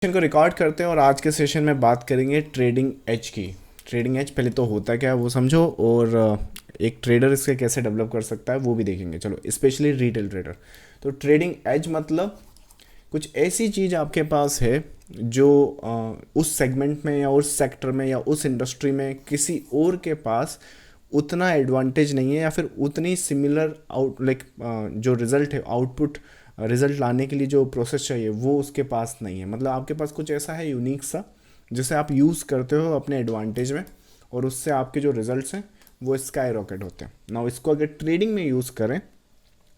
Session को record करते हैं और आज के सेशन में बात करेंगे ट्रेडिंग एज की। ट्रेडिंग एज पहले तो होता क्या है वो समझो, और एक ट्रेडर इसके कैसे डेवलप कर सकता है वो भी देखेंगे। चलो, स्पेशली रिटेल ट्रेडर। तो ट्रेडिंग एज मतलब कुछ ऐसी चीज़ आपके पास है जो उस सेगमेंट में या उस सेक्टर में या उस इंडस्ट्री में किसी और के पास उतना एडवांटेज नहीं है, या फिर उतनी सिमिलर आउट लाइक जो रिज़ल्ट है, आउटपुट रिज़ल्ट लाने के लिए जो प्रोसेस चाहिए वो उसके पास नहीं है। मतलब आपके पास कुछ ऐसा है यूनिक सा जिसे आप यूज़ करते हो अपने एडवांटेज में, और उससे आपके जो रिजल्ट्स हैं वो स्काई रॉकेट होते हैं ना। इसको अगर ट्रेडिंग में यूज़ करें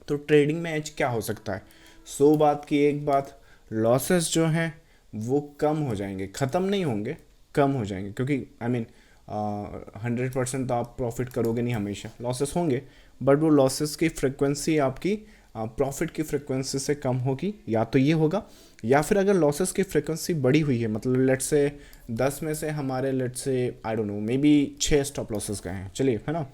तो ट्रेडिंग में एज क्या हो सकता है? 100 बात की एक बात, लॉसेस जो हैं वो कम हो जाएंगे, ख़त्म नहीं होंगे, कम हो जाएंगे। क्योंकि आई मीन 100% तो आप प्रॉफिट करोगे नहीं, हमेशा लॉसेस होंगे, बट वो लॉसेस की फ्रिक्वेंसी आपकी प्रॉफिट की फ्रिक्वेंसी से कम होगी। या तो ये होगा, या फिर अगर लॉसेस की फ्रिक्वेंसी बड़ी हुई है, मतलब लेट्स से 10 में से हमारे let's say I don't know may be 6 stop losses गए हैं, चलिए, है ना।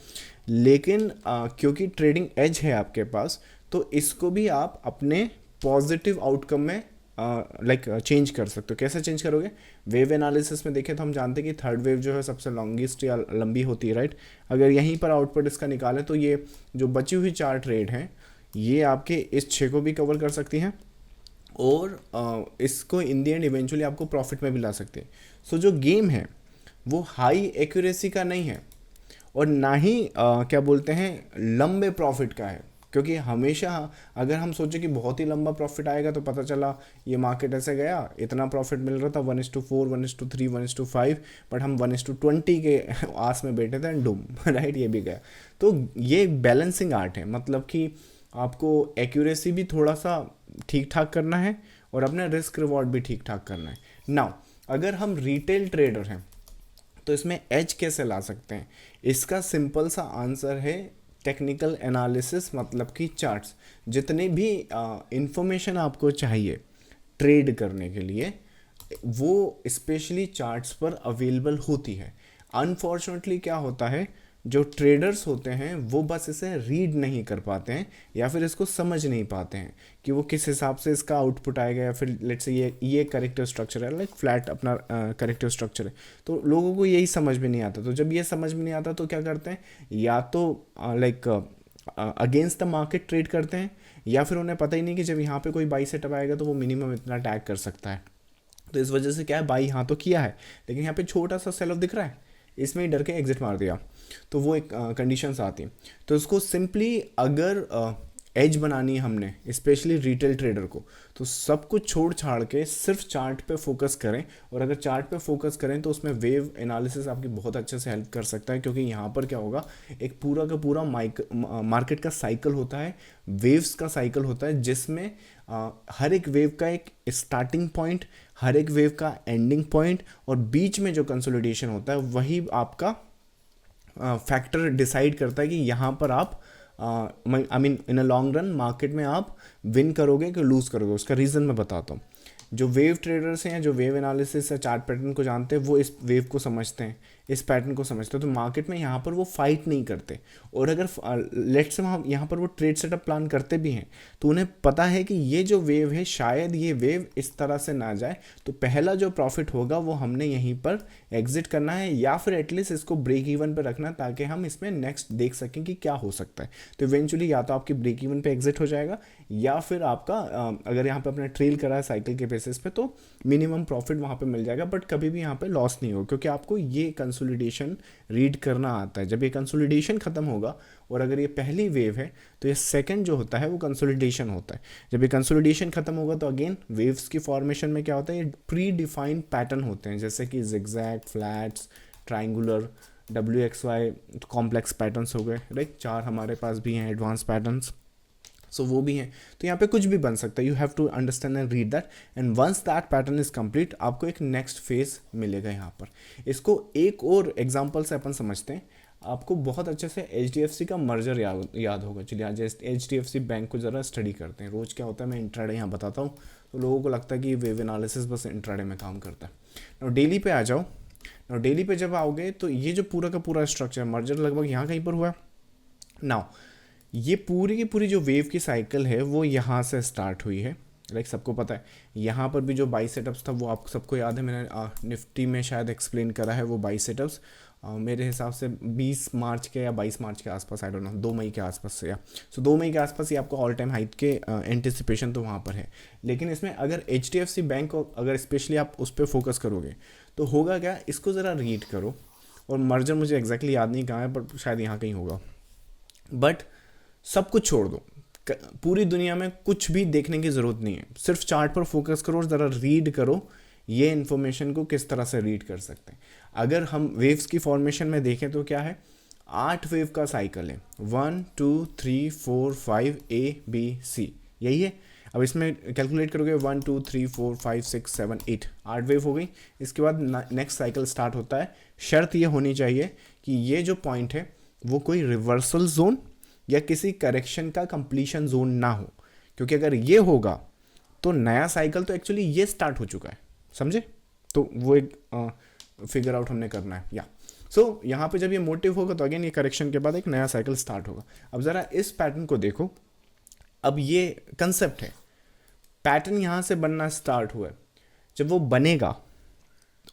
लेकिन क्योंकि ट्रेडिंग एज है आपके पास, तो इसको भी आप अपने पॉजिटिव आउटकम में लाइक चेंज कर सकते हो। कैसे चेंज करोगे? वेव एनालिसिस में देखें तो हम जानते हैं कि थर्ड वेव जो है सबसे लॉन्गेस्ट या लंबी होती है, राइट। अगर यहीं पर आउटपुट इसका निकालें तो ये जो बची हुई 4 ट्रेड हैं ये आपके इस 6 को भी कवर कर सकती हैं, और इसको इन दी एंड इवेंचुअली आपको प्रॉफिट में भी ला सकते हैं। सो जो गेम है वो हाई एक्यूरेसी का नहीं है, और ना ही क्या बोलते हैं लंबे प्रॉफिट का है। क्योंकि हमेशा अगर हम सोचें कि बहुत ही लंबा प्रॉफिट आएगा तो पता चला ये मार्केट ऐसे गया, इतना प्रॉफिट मिल रहा था 1:4, 1:3, 1:5, बट हम 1:20 के आस में बैठे थे एंड डूम राइट, ये भी गया। तो ये एक बैलेंसिंग आर्ट है, मतलब कि आपको एक्यूरेसी भी थोड़ा सा ठीक ठाक करना है और अपना रिस्क रिवॉर्ड भी ठीक ठाक करना है। नाउ अगर हम रिटेल ट्रेडर हैं तो इसमें एज कैसे ला सकते हैं? इसका सिंपल सा आंसर है टेक्निकल एनालिसिस, मतलब कि चार्ट्स। जितने भी इंफॉर्मेशन आपको चाहिए ट्रेड करने के लिए वो स्पेशली चार्ट्स पर अवेलेबल होती है। अनफॉर्चुनेटली क्या होता है, जो ट्रेडर्स होते हैं वो बस इसे रीड नहीं कर पाते हैं, या फिर इसको समझ नहीं पाते हैं कि वो किस हिसाब से इसका आउटपुट आएगा, या फिर लेट्स से ये करेक्टर स्ट्रक्चर है, लाइक फ्लैट अपना करेक्टर स्ट्रक्चर है, तो लोगों को यही समझ में नहीं आता। तो जब ये समझ में नहीं आता तो क्या करते हैं, या तो like against the market trade करते हैं, या फिर उन्हें पता ही नहीं कि जब यहाँ पे कोई बाई सेटअप आएगा तो वो मिनिमम इतना टैग कर सकता है। तो इस वजह से क्या है, बाई यहाँ तो किया है लेकिन यहाँ पे छोटा सा सेल ऑफ दिख रहा है, इसमें ही डर के एग्जिट मार दिया, तो वो एक कंडीशंस आती हैं। तो इसको सिंपली अगर एज बनानी है हमने, स्पेशली रिटेल ट्रेडर को, तो सब कुछ छोड़ छाड़ के सिर्फ चार्ट पे फोकस करें। और अगर चार्ट पे फोकस करें तो उसमें वेव एनालिसिस आपकी बहुत अच्छे से हेल्प कर सकता है, क्योंकि यहाँ पर क्या होगा, एक पूरा का पूरा मार्केट का साइकिल होता है, वेव्स का साइकिल होता है, जिसमें हर एक वेव का एक स्टार्टिंग पॉइंट, हर एक वेव का एंडिंग पॉइंट, और बीच में जो कंसोलिडेशन होता है वही आपका फैक्टर डिसाइड करता है कि यहाँ पर आप I mean in a long run market में आप विन करोगे कि लूज़ करोगे। उसका रीज़न मैं बताता हूँ। जो वेव ट्रेडर्स हैं, जो वेव एनालिसिस या चार्ट पैटर्न को जानते हैं, वो इस वेव को समझते हैं, इस पैटर्न को समझते हैं। तो मार्केट में यहाँ पर वो फाइट नहीं करते। और अगर लेट्स से वहाँ यहाँ पर वो ट्रेड सेटअप प्लान करते भी हैं तो उन्हें पता है कि ये जो वेव है शायद ये वेव इस तरह से ना जाए, तो पहला जो प्रॉफिट होगा वो हमने यहीं पर एग्जिट करना है, या फिर एटलीस्ट इसको ब्रेक इवन पर रखना, ताकि हम इसमें नेक्स्ट देख सकें कि क्या हो सकता है। तो इवेंचुअली या तो आपकी ब्रेक इवन पे एग्जिट हो जाएगा, या फिर आपका अगर यहाँ पे अपने ट्रेल करा है साइकिल के बेसिस पे तो मिनिमम प्रॉफिट वहाँ पे मिल जाएगा, बट कभी भी यहाँ पे लॉस नहीं होगा, क्योंकि आपको ये कंसोलिडेशन रीड करना आता है। जब ये कंसोलिडेशन खत्म होगा, और अगर ये पहली वेव है तो ये सेकंड जो होता है वो कंसोलिडेशन होता है। जब ये कंसोलिडेशन खत्म होगा तो अगेन वेव्स की फॉर्मेशन में क्या होता है, ये प्री डिफाइंड पैटर्न होते हैं, जैसे कि zigzag, flats, triangular, WXY, complex patterns हो गए, राइट। 4 हमारे पास भी हैं एडवांस पैटर्न्स, सो वो भी हैं। तो यहाँ पे कुछ भी बन सकता है, you have to understand and read that, and once that pattern is complete आपको एक नेक्स्ट फेज मिलेगा यहाँ पर। इसको एक और एग्जांपल से अपन समझते हैं। आपको बहुत अच्छे से HDFC का मर्जर याद होगा। चलिए आज HDFC बैंक को ज़रा स्टडी करते हैं। रोज़ क्या होता है, मैं इंट्राडे यहाँ बताता हूँ, तो लोगों को लगता है कि वेव एनालिसिस बस इंट्राडे में काम करता है। और डेली पे आ जाओ, और डेली पे जब आओगे तो ये जो पूरा का पूरा स्ट्रक्चर मर्जर लगभग यहाँ कहीं पर हुआ। नाउ ये पूरी की पूरी जो वेव की साइकिल है वो यहाँ से स्टार्ट हुई है, लाइक सबको पता है। यहाँ पर भी जो बाई सेटअप्स था वो आप सबको याद है, मैंने निफ्टी में शायद एक्सप्लेन करा है वो बाई सेटअप्स। मेरे हिसाब से 20 मार्च के या 22 मार्च के आसपास, आई डोंट नो, 2 मई के आसपास से, या सो 2 मई के आसपास ये आपको ऑल टाइम हाइट के एंटिसिपेशन तो वहाँ पर है। लेकिन इसमें अगर HDFC बैंक को अगर स्पेशली आप उस पर फोकस करोगे तो होगा क्या, इसको ज़रा रीड करो। और मर्जर मुझे एग्जैक्टली याद नहीं कहाँ है, पर शायद यहाँ कहीं होगा। बट सब कुछ छोड़ दो, पूरी दुनिया में कुछ भी देखने की ज़रूरत नहीं है, सिर्फ चार्ट पर फोकस करो और ज़रा रीड करो ये इन्फॉर्मेशन को किस तरह से रीड कर सकते हैं। अगर हम वेव्स की फॉर्मेशन में देखें तो क्या है, 8 वेव का साइकिल है, 1 2 3 4 5 ABC, यही है। अब इसमें कैलकुलेट करोगे 1 2 3 4 5 6 7 8, 8 वेव हो गई। इसके बाद नेक्स्ट साइकिल स्टार्ट होता है। शर्त ये होनी चाहिए कि ये जो पॉइंट है वो कोई रिवर्सल जोन या किसी करेक्शन का कंप्लीशन जोन ना हो, क्योंकि अगर ये होगा तो नया साइकिल तो एक्चुअली ये स्टार्ट हो चुका है, समझे। तो वो एक फिगर आउट हमने करना है या सो यहाँ पे जब ये मोटिव होगा तो अगेन ये करेक्शन के बाद एक नया साइकिल स्टार्ट होगा। अब ज़रा इस पैटर्न को देखो, अब ये कंसेप्ट है, पैटर्न यहाँ से बनना स्टार्ट हुआ है, जब वो बनेगा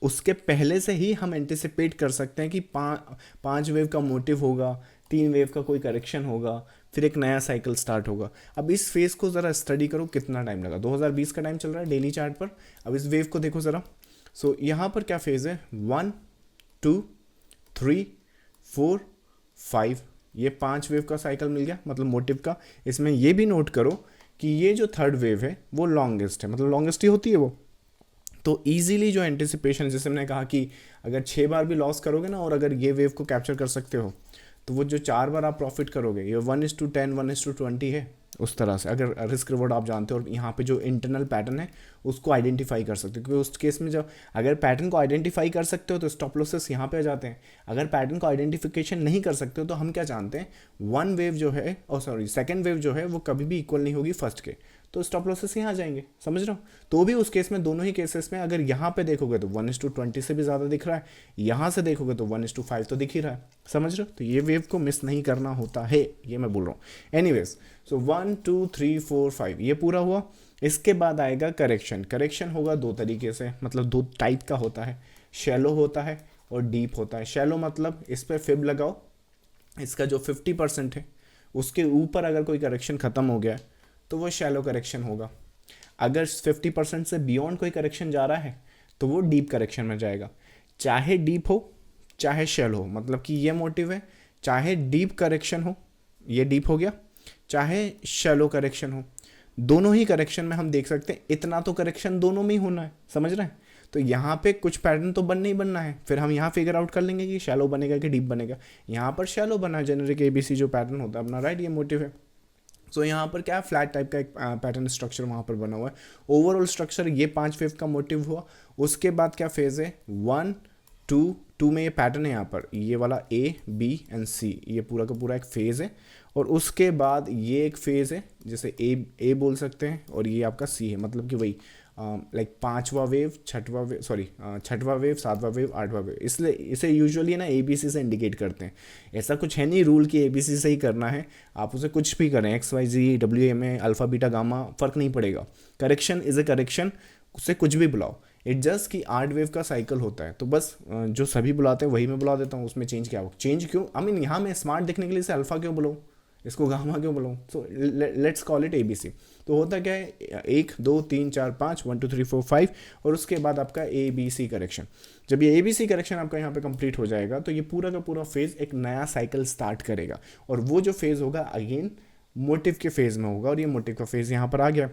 उसके पहले से ही हम एंटिसिपेट कर सकते हैं कि 5 वेव का मोटिव होगा, 3 वेव का कोई करेक्शन होगा, फिर एक नया साइकिल स्टार्ट होगा। अब इस फेज को ज़रा स्टडी करो कितना टाइम लगा, 2020 का टाइम चल रहा है डेली चार्ट पर। अब इस वेव को देखो ज़रा। सो यहाँ पर क्या फेज है, 1 2 3 4 5, ये 5 वेव का साइकिल मिल गया, मतलब मोटिव का। इसमें ये भी नोट करो कि ये जो थर्ड वेव है वो लॉन्गेस्ट है, मतलब लॉन्गेस्ट ही होती है वो। तो ईजीली जो एंटिसिपेशन, जैसे मैंने कहा कि अगर 6 बार भी लॉस करोगे ना और अगर ये वेव को कैप्चर कर सकते हो तो वो जो 4 बार आप प्रॉफिट करोगे, ये 1:10 1:20 है, उस तरह से अगर रिस्क रिवॉर्ड आप जानते हो और यहाँ पे जो इंटरनल पैटर्न है उसको आइडेंटिफाई कर सकते हो। क्योंकि उस केस में जब अगर पैटर्न को आइडेंटिफाई कर सकते हो तो स्टॉप लॉसेस यहाँ पे आ जाते हैं। अगर पैटर्न को आइडेंटिफिकेशन नहीं कर सकते हो तो हम क्या जानते हैं, वन वेव जो है, और सॉरी सेकेंड वेव जो है वो कभी भी इक्वल नहीं होगी फर्स्ट के, तो स्टॉप लॉसेस यहाँ आ जाएंगे, समझ रहे हो। तो भी उस केस में, दोनों ही केसेस में अगर यहाँ पे देखोगे तो 1:20 से भी ज़्यादा दिख रहा है, यहाँ से देखोगे तो 1:5 तो दिख ही रहा है, समझ रहे हो। तो ये वेव को मिस नहीं करना होता है, ये मैं बोल रहा हूँ। एनीवेज, सो 1 2 3 4 5 ये पूरा हुआ। इसके बाद आएगा करेक्शन। करेक्शन होगा 2 तरीके से, मतलब 2 टाइप का होता है, शैलो होता है और डीप होता है। शैलो मतलब इस पर फिब लगाओ, इसका जो 50% है उसके ऊपर अगर कोई करेक्शन ख़त्म हो गया तो वो शैलो करेक्शन होगा। अगर 50% से बियॉन्ड कोई करेक्शन जा रहा है तो वो डीप करेक्शन में जाएगा। चाहे डीप हो चाहे शैलो हो, मतलब कि ये मोटिव है, चाहे डीप करेक्शन हो, ये डीप हो गया, चाहे शैलो करेक्शन हो, दोनों ही करेक्शन में हम देख सकते हैं इतना तो करेक्शन दोनों में ही होना है, समझ रहे हैं। तो यहाँ पे कुछ पैटर्न तो बनना ही बनना है, फिर हम यहाँ फिगर आउट कर लेंगे कि शैलो बनेगा कि डीप बनेगा। यहाँ पर शैलो बना है, जेनरिक ABC जो पैटर्न होता है अपना, राइट, ये मोटिव है। सो यहाँ पर क्या, फ्लैट टाइप का एक पैटर्न स्ट्रक्चर वहाँ पर बना हुआ है। ओवरऑल स्ट्रक्चर ये 5 वेव का मोटिव हुआ। उसके बाद क्या फेज है, 1 2 में ये पैटर्न है, यहाँ पर ये वाला A B and C, ये पूरा का पूरा एक फेज है। और उसके बाद ये एक फेज है, जैसे ए बोल सकते हैं, और ये आपका C है, मतलब कि वही लाइक 5वां वेव, छठवां वेव, सॉरी 6वां वेव, 7वां वेव, 8वां वेव, इसलिए इसे यूजुअली ना ABC से इंडिकेट करते हैं। ऐसा कुछ है नहीं रूल कि ABC से ही करना है, आप उसे कुछ भी करें, XYZ WMA alpha beta gamma, फ़र्क नहीं पड़ेगा। करेक्शन इज़ ए करेक्शन, उससे कुछ भी बुलाओ, इट जस्ट कि 8 वेव का साइकिल होता है, तो बस जो सभी बुलाते हैं वही मैं बुला देता हूँ, उसमें चेंज क्या हो, चेंज क्यों, आई मीन यहाँ मैं स्मार्ट दिखने के लिए इसे अल्फा क्यों बुलाऊँ, इसको गामा क्यों बुलाऊँ। So let's call it ABC। तो होता क्या है, 1 2 3 4 5 1 2 3 4 5, और उसके बाद आपका ABC करेक्शन। जब ये ABC करेक्शन आपका यहाँ पे कंप्लीट हो जाएगा तो ये पूरा का पूरा फेज़ एक नया साइकिल स्टार्ट करेगा, और वो जो फेज़ होगा अगेन मोटिव के फेज़ में होगा, और ये मोटिव का फेज़ यहाँ पर आ गया।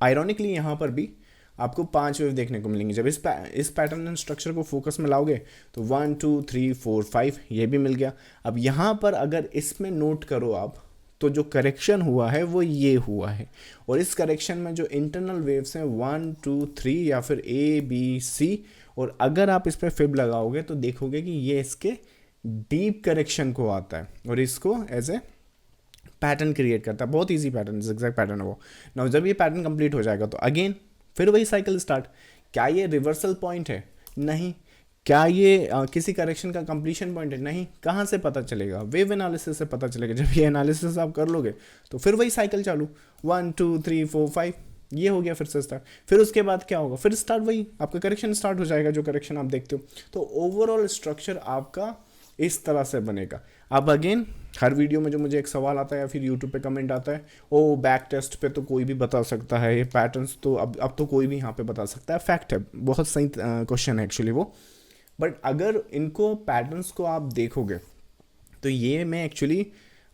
आयरॉनिकली यहाँ पर भी आपको 5 वेव देखने को मिलेंगे। जब इस पैटर्न एंड स्ट्रक्चर को फोकस में लाओगे तो 1 2 3 4 5 ये भी मिल गया। अब यहाँ पर अगर इसमें नोट करो आप, तो जो करेक्शन हुआ है वो ये हुआ है, और इस करेक्शन में जो इंटरनल वेव्स हैं 1 2 3 या फिर ABC, और अगर आप इस पर फिब लगाओगे तो देखोगे कि ये इसके डीप करेक्शन को आता है और इसको एज ए पैटर्न क्रिएट करता है। बहुत ईजी पैटर्न, एग्जैक्ट पैटर्न है वो। ना जब ये पैटर्न कंप्लीट हो जाएगा तो अगेन फिर वही साइकिल स्टार्ट। क्या ये रिवर्सल पॉइंट है? नहीं। क्या ये किसी करेक्शन का कंप्लीशन पॉइंट है? नहीं। कहाँ से पता चलेगा? वेव एनालिसिस से पता चलेगा। जब ये एनालिसिस आप कर लोगे तो फिर वही साइकिल चालू, 1 2 3 4 5, ये हो गया फिर से स्टार्ट। फिर उसके बाद क्या होगा? फिर स्टार्ट वही आपका करेक्शन स्टार्ट हो जाएगा, जो करेक्शन आप देखते हो। तो ओवरऑल स्ट्रक्चर आपका इस तरह से बनेगा। अब अगेन हर वीडियो में जो मुझे एक सवाल आता है या फिर यूट्यूब पे कमेंट आता है, ओ बैक टेस्ट पे तो कोई भी बता सकता है, ये पैटर्न्स तो अब तो कोई भी यहाँ पे बता सकता है। फैक्ट है, बहुत सही क्वेश्चन है एक्चुअली वो। बट अगर इनको पैटर्न्स को आप देखोगे तो ये मैं एक्चुअली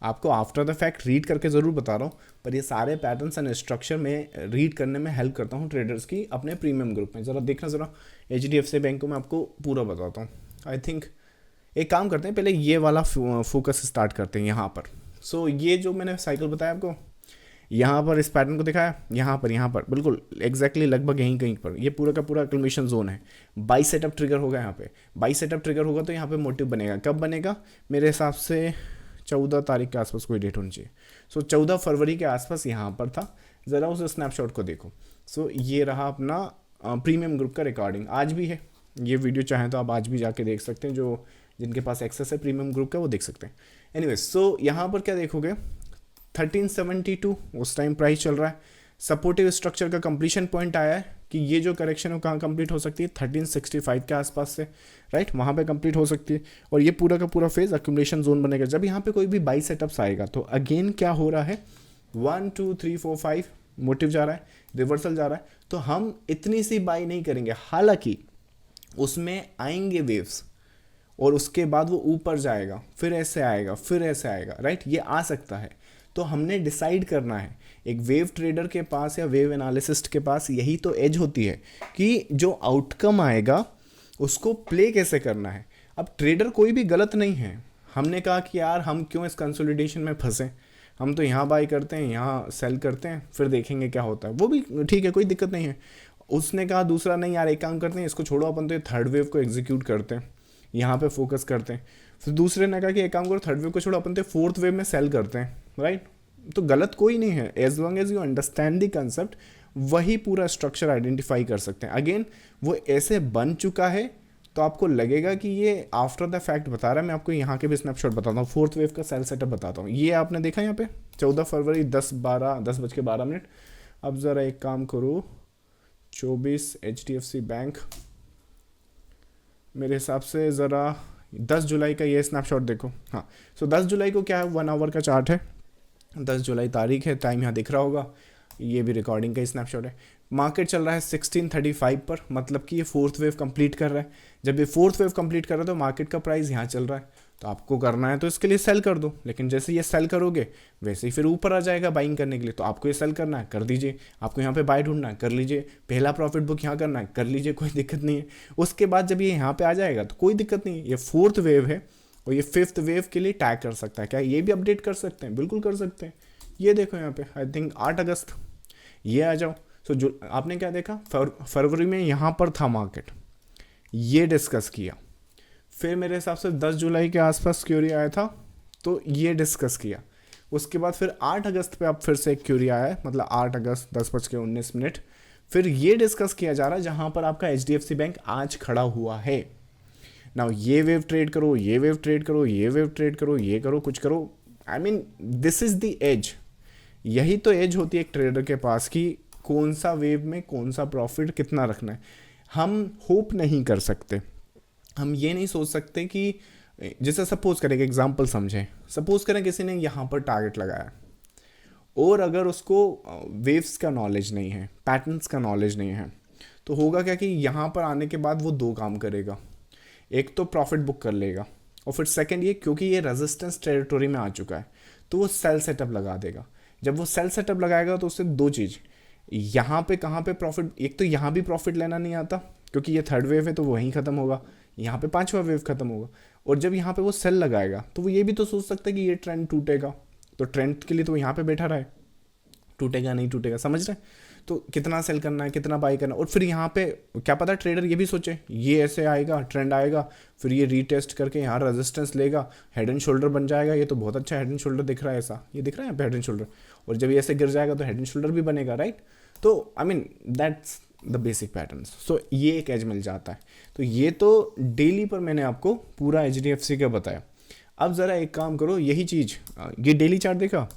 आपको आफ्टर द फैक्ट रीड करके ज़रूर बता रहा हूँ, पर ये सारे पैटर्न्स एंड स्ट्रक्चर में रीड करने में हेल्प करता हूँ ट्रेडर्स की अपने प्रीमियम ग्रुप में। ज़रा देखना, ज़रा HDFC बैंक को मैं आपको पूरा बताता हूँ। आई थिंक एक काम करते हैं, पहले ये वाला फोकस स्टार्ट करते हैं यहाँ पर। सो ये जो मैंने साइकिल बताया आपको, यहाँ पर इस पैटर्न को दिखाया, यहाँ पर बिल्कुल एग्जैक्टली लगभग यहीं कहीं पर ये पूरा का पूरा एक्लमेशन जोन है। बाई सेटअप ट्रिगर होगा यहाँ पे। बाई सेटअप ट्रिगर होगा तो यहाँ पे मोटिव बनेगा। कब बनेगा? मेरे हिसाब से 14 तारीख के आसपास कोई डेट होनी चाहिए। सो 14 फरवरी के आसपास यहाँ पर था। ज़रा उस स्नैपशॉट को देखो। सो ये रहा अपना प्रीमियम ग्रुप का रिकॉर्डिंग। आज भी है ये वीडियो, चाहें तो आप आज भी जाके देख सकते हैं। जो जिनके पास एक्सेस है प्रीमियम ग्रुप का वो देख सकते हैं। एनीवेज, सो यहाँ पर क्या देखोगे, 1372 उस टाइम प्राइस चल रहा है। सपोर्टिव स्ट्रक्चर का कंप्लीशन पॉइंट आया है कि ये जो करेक्शन है वो कहाँ कंप्लीट हो सकती है? 1365 के आसपास से, राइट, वहाँ पे कंप्लीट हो सकती है। और ये पूरा का पूरा फेज एक्यूमुलेशन जोन बनेगा। जब यहाँ पे कोई भी बाई सेटअप्स आएगा तो अगेन क्या हो रहा है, 1 2 3 4 5 मोटिव जा रहा है, रिवर्सल जा रहा है। तो हम इतनी सी बाई नहीं करेंगे, हालांकि उसमें आएंगे वेव्स और उसके बाद वो ऊपर जाएगा, फिर ऐसे आएगा, फिर ऐसे आएगा, राइट, ये आ सकता है। तो हमने डिसाइड करना है, एक वेव ट्रेडर के पास या वेव एनालिसिस्ट के पास यही तो एज होती है कि जो आउटकम आएगा उसको प्ले कैसे करना है। अब ट्रेडर कोई भी गलत नहीं है। हमने कहा कि यार हम क्यों इस कंसोलिडेशन में फंसे, हम तो यहाँ बाई करते हैं, यहाँ सेल करते हैं, फिर देखेंगे क्या होता है। वो भी ठीक है, कोई दिक्कत नहीं है। उसने कहा दूसरा, नहीं यार एक काम करते हैं, इसको छोड़ो, अपन तो ये थर्ड वेव को एग्जीक्यूट करते हैं, यहाँ पे फोकस करते हैं। फिर दूसरे ने कहा कि एक काम करो, थर्ड वेव को छोड़ो, अपन तो फोर्थ वेव में सेल करते हैं, राइट। तो गलत कोई नहीं है, as long as you understand the concept, वही पूरा स्ट्रक्चर आइडेंटिफाई कर सकते हैं। अगेन वो ऐसे बन चुका है तो आपको लगेगा कि ये आफ्टर द फैक्ट बता रहा है। मैं आपको यहाँ के भी स्नैपशॉट बताता हूँ, फोर्थ वेव का सेल सेटअप बताता हूँ। ये आपने देखा यहाँ पे 14 फरवरी 10:12। अब ज़रा एक काम करो, 24 HDFC बैंक, मेरे हिसाब से ज़रा 10 जुलाई का ये स्नैपशॉट देखो। हाँ, सो 10 जुलाई को क्या है, 1 आवर का चार्ट है, 10 जुलाई तारीख है, टाइम यहाँ दिख रहा होगा। ये भी रिकॉर्डिंग का ही स्नैपशॉट है। मार्केट चल रहा है 1635 पर, मतलब कि ये फोर्थ वेव कंप्लीट कर रहा है। जब ये फोर्थ वेव कंप्लीट कर रहा है तो मार्केट का प्राइस यहाँ चल रहा है। तो आपको करना है तो इसके लिए सेल कर दो, लेकिन जैसे ये सेल करोगे वैसे ही फिर ऊपर आ जाएगा बाइंग करने के लिए। तो आपको ये सेल करना है, कर दीजिए। आपको यहाँ पे बाय ढूंढना है, कर लीजिए। पहला प्रॉफिट बुक यहाँ करना है, कर लीजिए, कोई दिक्कत नहीं है। उसके बाद जब ये यहाँ पे आ जाएगा तो कोई दिक्कत नहीं है। ये फोर्थ वेव है और ये फिफ्थ वेव के लिए टैग कर सकता है। क्या ये भी अपडेट कर सकते हैं? बिल्कुल कर सकते हैं। ये देखो यहाँ पे, आई थिंक 8 अगस्त, ये आ जाओ। सो जो आपने क्या देखा, फरवरी में यहाँ पर था मार्केट, ये डिस्कस किया। फिर मेरे हिसाब से 10 जुलाई के आसपास क्यूरी आया था, तो ये डिस्कस किया। उसके बाद फिर 8 अगस्त पे अब फिर से एक क्यूरी आया है, मतलब 8 अगस्त 10:19। फिर ये डिस्कस किया जा रहा है जहाँ पर आपका HDFC बैंक आज खड़ा हुआ है। नाउ ये वेव ट्रेड करो, ये वेव ट्रेड करो, ये वेव ट्रेड करो, ये करो, कुछ करो। I mean this is the edge. यही तो एज होती है एक ट्रेडर के पास कि कौन सा वेव में कौन सा प्रॉफिट कितना रखना है। हम होप नहीं कर सकते, हम ये नहीं सोच सकते कि जैसे सपोज करें, एग्जांपल समझें, सपोज करें किसी ने यहाँ पर टारगेट लगाया और अगर उसको वेव्स का नॉलेज नहीं है, पैटर्न्स का नॉलेज नहीं है, तो होगा क्या कि यहाँ पर आने के बाद वो दो काम करेगा। एक तो प्रॉफिट बुक कर लेगा, और फिर सेकंड ये, क्योंकि ये रेजिस्टेंस टेरिटोरी में आ चुका है तो वो सेल सेटअप लगा देगा। जब वो सेल सेटअप लगाएगा तो उससे दो चीज़, यहाँ पे कहाँ पे प्रॉफिट, एक तो यहाँ भी प्रॉफिट लेना नहीं आता क्योंकि ये थर्ड वेव है तो वहीं ख़त्म होगा, यहाँ पे पांचवा वेव खत्म होगा। और जब यहाँ पे वो सेल लगाएगा तो वो ये भी तो सोच सकता है कि ये ट्रेंड टूटेगा, तो ट्रेंड के लिए तो यहाँ पे बैठा रहा है, टूटेगा नहीं टूटेगा, समझ रहे हैं। तो कितना सेल करना है, कितना बाई करना है। और फिर यहाँ पे क्या पता ट्रेडर ये भी सोचे ये ऐसे आएगा, ट्रेंड आएगा, फिर ये रीटेस्ट करके यहाँ रेजिस्टेंस लेगा, हेड एंड शोल्डर बन जाएगा। ये तो बहुत अच्छा हेड एंड शोल्डर दिख रहा है, ऐसा ये दिख रहा है यहाँ पे हेड एंड शोल्डर, और जब ये ऐसे गिर जाएगा तो हेड एंड शोल्डर भी बनेगा, राइट। तो I mean that's the basic patterns. So ये एक एज मिल जाता है। तो ये तो डेली पर मैंने आपको पूरा HDFC का बताया। अब ज़रा एक काम करो, यही चीज़, ये डेली चार्ट देखा,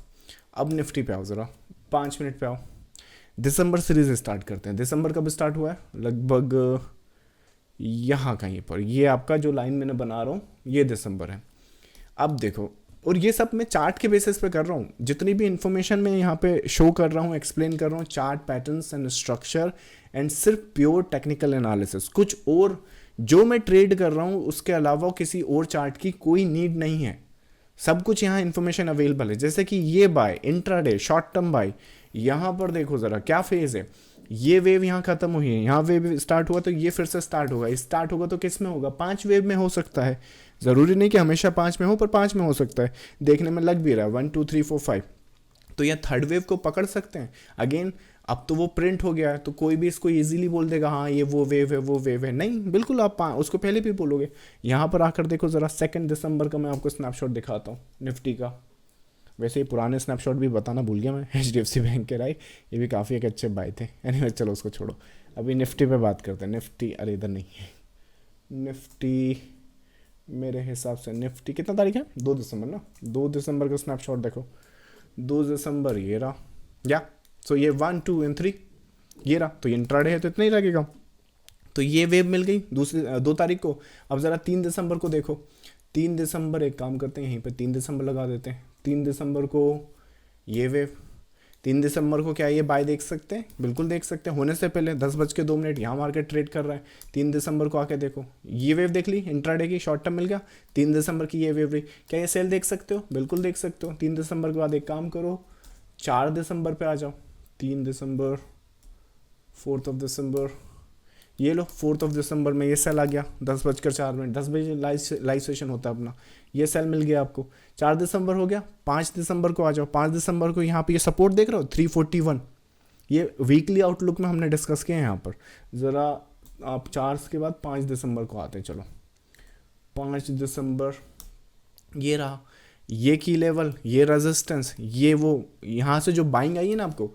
अब निफ्टी पे आओ ज़रा, 5 मिनट पे आओ। दिसंबर सीरीज स्टार्ट करते हैं। दिसंबर कब स्टार्ट हुआ है? लगभग यहाँ कहीं पर, ये आपका जो लाइन मैंने बना रहा हूँ ये दिसंबर है। अब देखो, और ये सब मैं चार्ट के बेसिस पे कर रहा हूँ। जितनी भी इंफॉर्मेशन मैं यहाँ पे शो कर रहा हूँ, एक्सप्लेन कर रहा हूँ, chart patterns and structure and सिर्फ प्योर टेक्निकल एनालिसिस। कुछ और जो मैं ट्रेड कर रहा हूँ उसके अलावा किसी और चार्ट की कोई नीड नहीं है। सब कुछ यहाँ इन्फॉर्मेशन अवेलेबल है। जैसे कि ये buy intraday short term buy, यहाँ पर देखो ज़रा क्या फेज है। ये वेव यहाँ खत्म हुई है, यहाँ वेव स्टार्ट हुआ तो ये फिर से स्टार्ट होगा। स्टार्ट होगा तो किस में होगा? 5 वेव में हो सकता है। ज़रूरी नहीं कि हमेशा 5 में हो, पर 5 में हो सकता है। देखने में लग भी रहा है 1 2 3 4 5। तो यह थर्ड वेव को पकड़ सकते हैं। अगेन अब तो वो प्रिंट हो गया है, तो कोई भी इसको इजीली बोल देगा हाँ ये वो वेव है, वो वेव है। नहीं, बिल्कुल आप उसको पहले भी बोलोगे। यहाँ पर आकर देखो ज़रा, 2 दिसंबर का मैं आपको स्नैपशॉट दिखाता हूँ निफ्टी का। वैसे ही पुराने स्नैपशॉट भी बताना भूल गया मैं, HDFC बैंक के, राइट। ये भी काफ़ी एक अच्छे बाय थे। एनीवे चलो उसको छोड़ो, अभी निफ्टी पे बात करते हैं। निफ्टी, अरे इधर नहीं है निफ्टी। मेरे हिसाब से निफ्टी कितना तारीख है? 2 दिसंबर ना। 2 दिसंबर का स्नैपशॉट देखो, 2 दिसंबर ये रहा या। सो ये 1 2 एंड 3 ये रहा। तो ये इंट्राडे है तो इतना ही लगेगा। तो ये वेव मिल गई 2 तारीख को। अब ज़रा 3 दिसंबर को देखो। 3 दिसंबर एक काम करते हैं, यहीं पे 3 दिसंबर लगा देते हैं। 3 दिसंबर को ये वेव, 3 दिसंबर को क्या ये बाय देख सकते हैं? बिल्कुल देख सकते हैं। होने से पहले 10:02 यहाँ मार्केट ट्रेड कर रहा है। 3 दिसंबर को आके देखो, ये वेव देख ली इंट्राडे की, शॉर्ट टर्म मिल गया। 3 दिसंबर की ये वेव रही। क्या ये सेल देख सकते हो? बिल्कुल देख सकते हो। 3 दिसंबर के बाद एक काम करो, 4 दिसंबर पे आ जाओ। 3 दिसंबर, 4 दिसंबर, ये लो 4 दिसंबर में ये सेल आ गया 10:04। 10 बजे लाइव सेशन होता है अपना। ये सेल मिल गया आपको। 4 दिसंबर हो गया। 5 दिसंबर को आ जाओ। 5 दिसंबर को यहाँ पे ये सपोर्ट देख रहे हो 341। ये वीकली आउटलुक में हमने डिस्कस किया है यहाँ पर। ज़रा आप 4 के बाद 5 दिसंबर को आते हैं। चलो 5 दिसंबर, ये रहा, ये की लेवल, ये रेजिस्टेंस, ये वो यहाँ से जो बाइंग आई है ना आपको,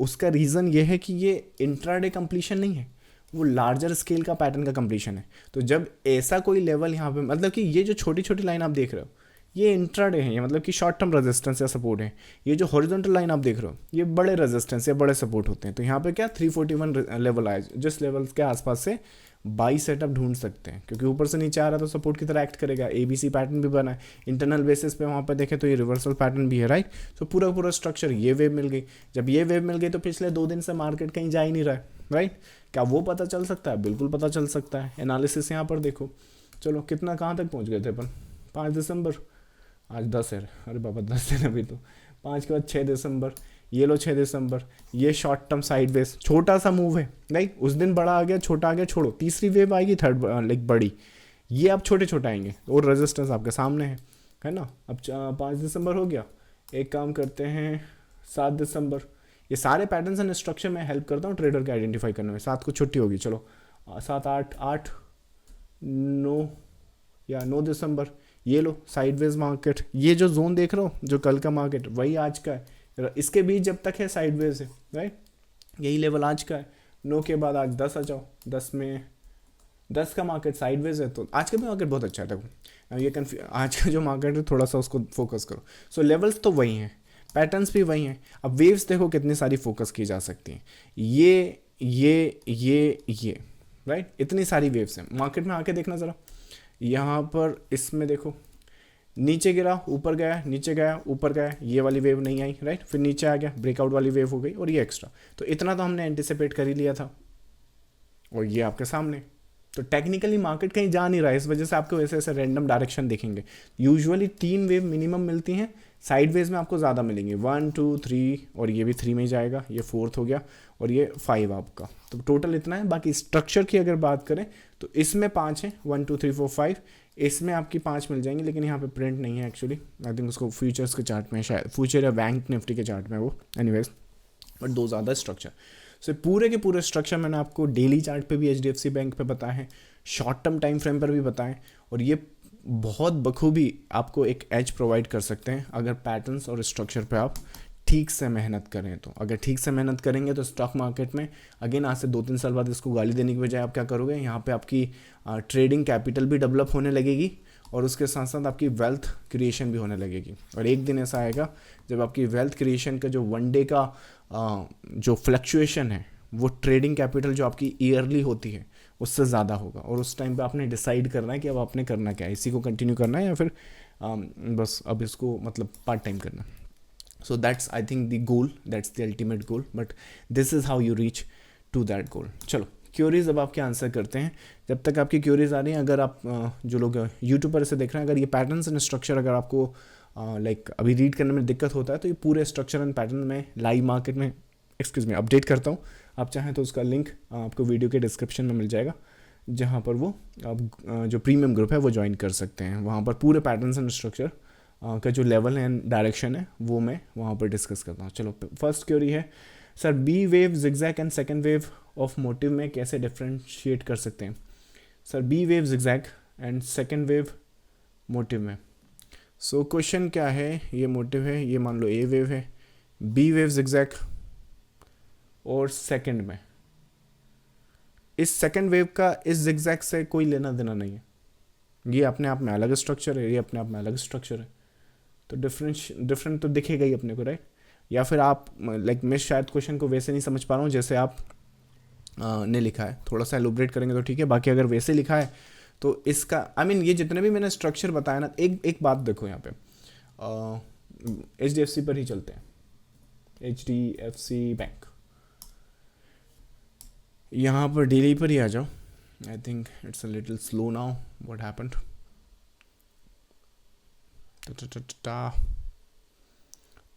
उसका रीज़न ये है कि ये इंट्राडे कंप्लीशन नहीं है, वो लार्जर स्केल का पैटर्न का कंप्लीशन है। तो जब ऐसा कोई लेवल यहाँ पे, मतलब कि ये जो छोटी छोटी लाइन आप देख रहे हो ये इंट्राडे है, ये मतलब कि शॉर्ट टर्म रेजिस्टेंस या सपोर्ट है। ये जो हॉरिजॉन्टल लाइन आप देख रहे हो ये बड़े रेजिस्टेंस या बड़े सपोर्ट होते हैं। तो यहाँ पे क्या 341 लेवल आया, जिस लेवल के आसपास से बाई सेटअप ढूंढ सकते हैं, क्योंकि ऊपर से नीचे आ रहा है तो सपोर्ट की तरह एक्ट करेगा। ABC पैटर्न भी बना है इंटरनल बेसिस पे, वहाँ पे देखें तो ये रिवर्सल पैटर्न भी है, राइट। सो पूरा स्ट्रक्चर, ये वेव मिल गई। जब ये वेव मिल गई तो पिछले 2 दिन से मार्केट कहीं जा ही नहीं रहा है, राइट। क्या वो पता चल सकता है? बिल्कुल पता चल सकता है। एनालिसिस यहाँ पर देखो। चलो कितना, कहाँ तक पहुँच गए थे अपन? 5 दिसंबर, आज 10 है। अरे बाबा 10 दिन अभी तो। 5 के बाद 6 दिसंबर, ये लो 6 दिसंबर, ये शॉर्ट टर्म साइडवेज छोटा सा मूव है, राइट। उस दिन बड़ा आ गया, छोटा आ गया, छोड़ो। तीसरी वेव आएगी, थर्ड लाइक बड़ी, ये अब छोटे छोटे आएंगे और रेजिस्टेंस आपके सामने है ना। अब 5 दिसंबर हो गया। एक काम करते हैं 7 दिसंबर। ये सारे पैटर्न्स एंड स्ट्रक्चर मैं हेल्प करता हूँ ट्रेडर के आइडेंटिफाई करने में। 7 को छुट्टी होगी, चलो 7 8 9 या 9 दिसंबर, ये लो साइडवेज मार्केट। ये जो जोन देख रहे हो, जो कल का मार्केट, वही आज का है। इसके बीच जब तक है साइडवेज है, राइट। यही लेवल आज का है। 9 के बाद आज 10 आ जाओ। 10 में 10 का मार्केट साइडवेज है, तो आज का भी मार्केट बहुत अच्छा है। देखो ये आज का जो मार्केट है थोड़ा सा उसको फोकस करो। सो लेवल्स तो वही हैं, पैटर्न्स भी वही हैं। अब वेव्स देखो कितनी सारी फोकस की जा सकती हैं। ये राइट, इतनी सारी वेव्स हैं मार्केट में। आके देखना ज़रा, यहाँ पर इसमें देखो, नीचे गिरा, ऊपर गया, नीचे गया, ऊपर गया, ये वाली वेव नहीं आई, राइट। फिर नीचे आ गया, ब्रेकआउट वाली वेव हो गई, और ये एक्स्ट्रा। तो इतना तो हमने एंटिसिपेट कर ही लिया था, और ये आपके सामने। तो टेक्निकली मार्केट कहीं जा नहीं रहा है, इस वजह से आपको ऐसे ऐसे रैंडम डायरेक्शन दिखेंगे। यूजुअली 3 वेव मिनिमम मिलती हैं, साइडवेज में आपको ज़्यादा मिलेंगी, 1 2 3, और ये भी 3 में ही जाएगा, ये 4th हो गया, और ये 5 आपका। तो टोटल इतना है। बाकी स्ट्रक्चर की अगर बात करें तो इसमें 5 है, 1 2 3 4 5, इसमें आपकी 5 मिल जाएंगी, लेकिन यहाँ पे प्रिंट नहीं है एक्चुअली। आई थिंक उसको फ्यूचर्स के चार्ट में, शायद फ्यूचर या बैंक निफ्टी के चार्ट में वो, एनीवेज, बट 2 ज़्यादा स्ट्रक्चर। सो पूरे के पूरे स्ट्रक्चर मैंने आपको डेली चार्ट पे भी HDFC बैंक पे बताए हैं, शॉर्ट टर्म टाइम फ्रेम पर भी बताएं, और ये बहुत बखूबी आपको एक एज प्रोवाइड कर सकते हैं अगर पैटर्न्स और स्ट्रक्चर पे आप ठीक से मेहनत करें तो। अगर ठीक से मेहनत करेंगे तो स्टॉक मार्केट में अगेन आज से 2-3 साल बाद इसको गाली देने की बजाय आप क्या करोगे, यहाँ पे आपकी ट्रेडिंग कैपिटल भी डेवलप होने लगेगी और उसके साथ साथ आपकी वेल्थ क्रिएशन भी होने लगेगी। और एक दिन ऐसा आएगा जब आपकी वेल्थ क्रिएशन का जो वन डे का जो फ्लक्चुएशन है वो ट्रेडिंग कैपिटल जो आपकी ईयरली होती है उससे ज़्यादा होगा। और उस टाइम पे आपने डिसाइड करना है कि अब आपने करना क्या है, इसी को कंटिन्यू करना है या फिर बस अब इसको मतलब पार्ट टाइम करना। So that's I think the goal, that's the ultimate goal, but this is how you reach to that goal. चलो क्यूरीज अब आपके आंसर करते हैं। जब तक आपकी क्यूरीज आ रही हैं, अगर आप जो लोग यूट्यूब पर इसे देख रहे हैं, अगर ये पैटर्न्स एंड स्ट्रक्चर अगर आपको लाइक अभी रीड करने में दिक्कत होता है तो ये पूरे स्ट्रक्चर एंड पैटर्न में लाइव मार्केट में अपडेट करता हूँ। आप चाहें तो उसका लिंक आपको वीडियो के डिस्क्रिप्शन में मिल जाएगा, जहाँ पर वो आप जो प्रीमियम ग्रुप है वो ज्वाइन कर सकते हैं। वहाँ पर पूरे पैटर्न्स एंड स्ट्रक्चर का जो लेवल है एंड डायरेक्शन है वो मैं वहाँ पर डिस्कस करता हूँ। चलो फर्स्ट क्वेरी है, sir B wave zigzag and second wave of motive में कैसे डिफ्रेंशिएट कर सकते हैं? Sir B wave zigzag and second wave motive में। सो क्वेश्चन क्या है, ये मोटिव है, ये मान लो ए वेव है, बी वेव जिगजैग और सेकेंड में इस सेकेंड वेव का इस जिगजैग से कोई लेना देना नहीं है। ये अपने आप में अलग स्ट्रक्चर है, ये अपने आप में अलग स्ट्रक्चर है, तो डिफरेंट तो दिखेगा ही अपने को, राइट? या फिर आप लाइक मैं शायद क्वेश्चन को वैसे नहीं समझ पा रहा हूँ जैसे आप ने लिखा है, थोड़ा सा एलोबरेट करेंगे तो ठीक है। बाकी अगर वैसे लिखा है तो इसका आई मीन ये जितने भी मैंने स्ट्रक्चर बताया ना, एक बात देखो यहाँ पे HDFC पर ही चलते हैं, HDFC बैंक, यहाँ पर डेली पर ही आ जाओ। I think it's a little slow now, what happened?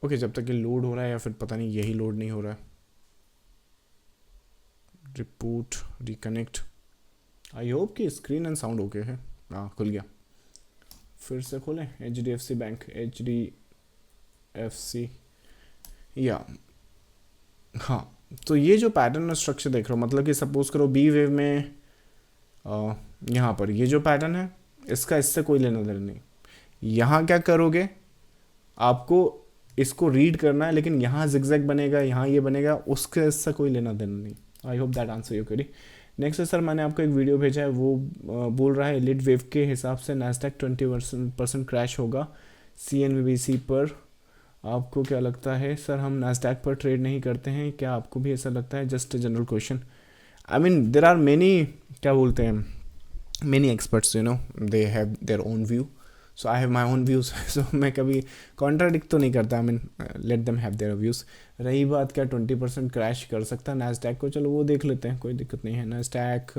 Okay, जब तक ये लोड हो रहा है या फिर पता नहीं यही लोड नहीं हो रहा है। रिपोर्ट रिकनेक्ट, आई होप कि स्क्रीन एंड साउंड ओके है। हाँ खुल गया, फिर से खोलें HDFC बैंक, HDFC या हाँ। तो ये जो पैटर्न और स्ट्रक्चर देख रहे हो, मतलब कि सपोज करो बी वेव में यहाँ पर ये जो पैटर्न है इसका इससे कोई लेना देना नहीं। यहाँ क्या करोगे, आपको इसको रीड करना है, लेकिन यहाँ जिगजैग बनेगा, यहाँ ये बनेगा, उसके इससे कोई लेना देना नहीं। आई hope that answer your query. Next है सर, मैंने आपको एक वीडियो भेजा है, वो बोल रहा है लिड वेव के हिसाब से नैस्डैक 20% क्रैश होगा CNBC पर। आपको क्या लगता है? सर हम नैस्डैक पर ट्रेड नहीं करते हैं, क्या आपको भी ऐसा लगता है? Just a general question. I mean there are many, क्या बोलते हैं, many experts, you know, they have their own view, so I have my own views. So मैं कभी कॉन्ट्राडिक्ट तो नहीं करता, I mean let them have their views. रही बात क्या 20% क्रैश कर सकता है नैस्डैक को, चलो वो देख लेते हैं, कोई दिक्कत नहीं है। नैस्डैक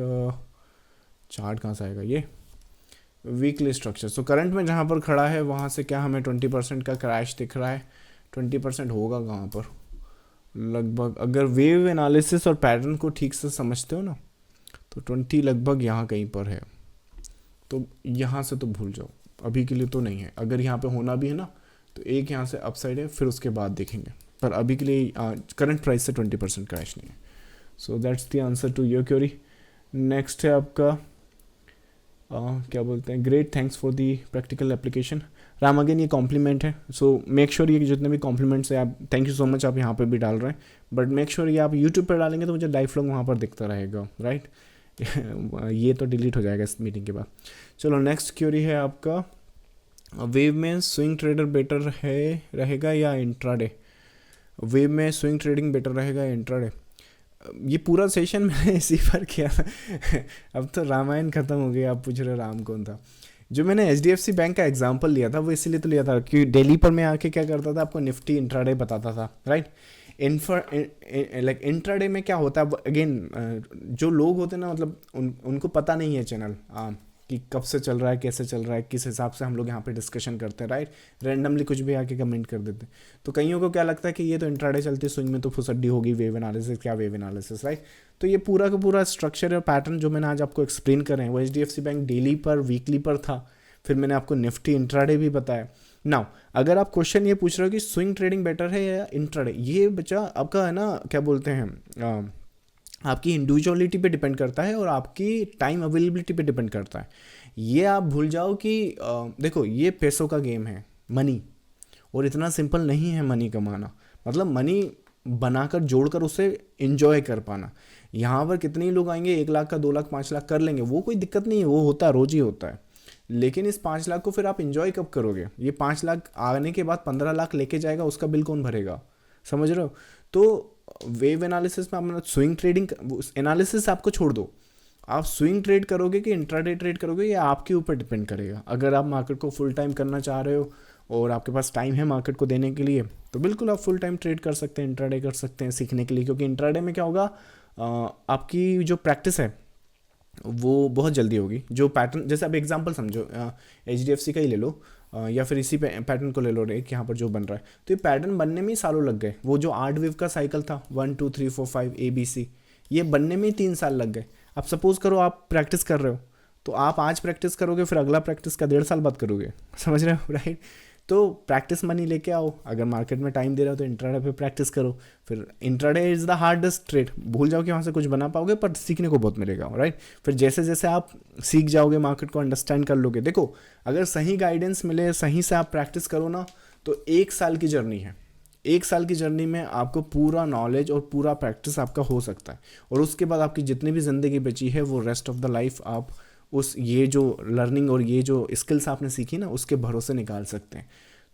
चार्ट कहाँ से आएगा? ये वीकली स्ट्रक्चर। सो करंट में जहाँ पर खड़ा है वहाँ से क्या हमें 20% का क्रैश दिख रहा है? 20% होगा कहाँ पर लगभग? अगर वेव एनालिसिस और पैटर्न को ठीक से समझते हो ना तो 20 लगभग यहाँ कहीं पर है। तो यहाँ से तो भूल जाओ, अभी के लिए तो नहीं है। अगर यहाँ पे होना भी है ना तो एक यहाँ से अपसाइड है, फिर उसके बाद देखेंगे, पर अभी के लिए करंट प्राइस से 20% क्रैश नहीं है। So that's the answer to your query. Next है आपका क्या बोलते हैं, great thanks for the practical application. Ram again ये कॉम्प्लीमेंट है, सो मेक श्योर ये जितने भी कॉम्प्लीमेंट्स है आप, थैंक यू सो मच, आप यहाँ पे भी डाल रहे हैं, बट मेक श्योर ये आप यूट्यूब पर डालेंगे तो मुझे लाइव लॉग वहाँ पर दिखता रहेगा, राइट? ये तो डिलीट हो जाएगा इस मीटिंग के बाद। चलो नेक्स्ट क्वेरी है आपका, वेव में स्विंग ट्रेडर बेटर है रहेगा या इंट्राडे? वेव में स्विंग ट्रेडिंग बेटर रहेगा या इंट्राडे? ये पूरा सेशन मैंने इसी पर किया था। अब तो रामायण खत्म हो गया, आप पूछ रहे राम कौन था? जो मैंने HDFC बैंक का एग्जांपल लिया था वो इसीलिए तो लिया था कि डेली पर मैं आके क्या करता था, आपको निफ्टी इंट्राडे बताता था, राइट? लाइक इंट्राडे में क्या होता है, अगेन जो लोग होते हैं ना, मतलब उनको पता नहीं है चैनल कि कब से चल रहा है, कैसे चल रहा है, किस हिसाब से हम लोग यहाँ पे डिस्कशन करते हैं, राइट? रैंडमली कुछ भी आके कमेंट कर देते हैं, तो कईयों को क्या लगता है कि ये तो इंट्राडे चलती है, स्विंग में तो फुसड्डी होगी, वेव एनालिसिस, क्या वेव एनालिसिस, राइट? तो ये पूरा का पूरा स्ट्रक्चर और पैटर्न जो मैंने आज आपको एक्सप्लेन कर रहे हैं वो HDFC बैंक डेली पर, वीकली पर था, फिर मैंने आपको निफ्टी इंट्राडे भी बताया। नाउ अगर आप क्वेश्चन ये पूछ रहे हो कि स्विंग ट्रेडिंग बेटर है या इंट्राडे, ये बच्चा आपका है ना, क्या बोलते हैं, आपकी इंडिविजुअलिटी पे डिपेंड करता है और आपकी टाइम अवेलेबिलिटी पे डिपेंड करता है। ये आप भूल जाओ कि देखो ये पैसों का गेम है, मनी, और इतना सिंपल नहीं है मनी कमाना। मतलब मनी बनाकर जोड़कर उसे इंजॉय कर पाना। यहाँ पर कितने लोग आएंगे, 1 लाख का 2 लाख 5 लाख कर लेंगे, वो कोई दिक्कत नहीं है, वो होता है, रोज ही होता है। लेकिन इस 5 लाख को फिर आप इंजॉय कब करोगे? ये 5 लाख आने के बाद 15 लाख लेके जाएगा, उसका बिल कौन भरेगा? समझ रहे हो? तो वेव एनालिसिस में अपना स्विंग ट्रेडिंग एनालिसिस आपको छोड़ दो, आप स्विंग ट्रेड करोगे कि इंट्राडे ट्रेड करोगे, ये आपके ऊपर डिपेंड करेगा। अगर आप मार्केट को फुल टाइम करना चाह रहे हो और आपके पास टाइम है मार्केट को देने के लिए, तो बिल्कुल आप फुल टाइम ट्रेड कर सकते हैं, इंट्राडे कर सकते हैं सीखने के लिए। क्योंकि इंट्राडे में क्या होगा, आपकी जो प्रैक्टिस है वो बहुत जल्दी होगी। जो पैटर्न, जैसे अब एग्जांपल समझो, HDFC का ही ले लो, या फिर इसी पैटर्न को ले लो, एक यहाँ पर जो बन रहा है, तो ये पैटर्न बनने में ही सालों लग गए। वो जो 8 वेव का साइकिल था, 1 2 3 4 5 ABC, ये बनने में ही 3 साल लग गए। अब सपोज करो आप प्रैक्टिस कर रहे हो, तो आप आज प्रैक्टिस करोगे, फिर अगला प्रैक्टिस का 1.5 साल बाद करोगे। समझ रहे हो, राइट? तो प्रैक्टिस मनी लेके आओ। अगर मार्केट में टाइम दे रहे हो तो इंट्राडे पे प्रैक्टिस करो। फिर intraday is the hardest trade, भूल जाओ कि वहाँ से कुछ बना पाओगे, पर सीखने को बहुत मिलेगा, राइट? फिर जैसे जैसे आप सीख जाओगे, मार्केट को अंडरस्टैंड कर लोगे। देखो, अगर सही गाइडेंस मिले, सही से आप प्रैक्टिस करो ना, तो 1 साल की जर्नी है। 1 साल की जर्नी में आपको पूरा नॉलेज और पूरा प्रैक्टिस आपका हो सकता है। और उसके बाद आपकी जितनी भी ज़िंदगी बची है, वो रेस्ट ऑफ द लाइफ आप उस ये जो लर्निंग और ये जो स्किल्स आपने सीखी ना, उसके भरोसे निकाल सकते हैं।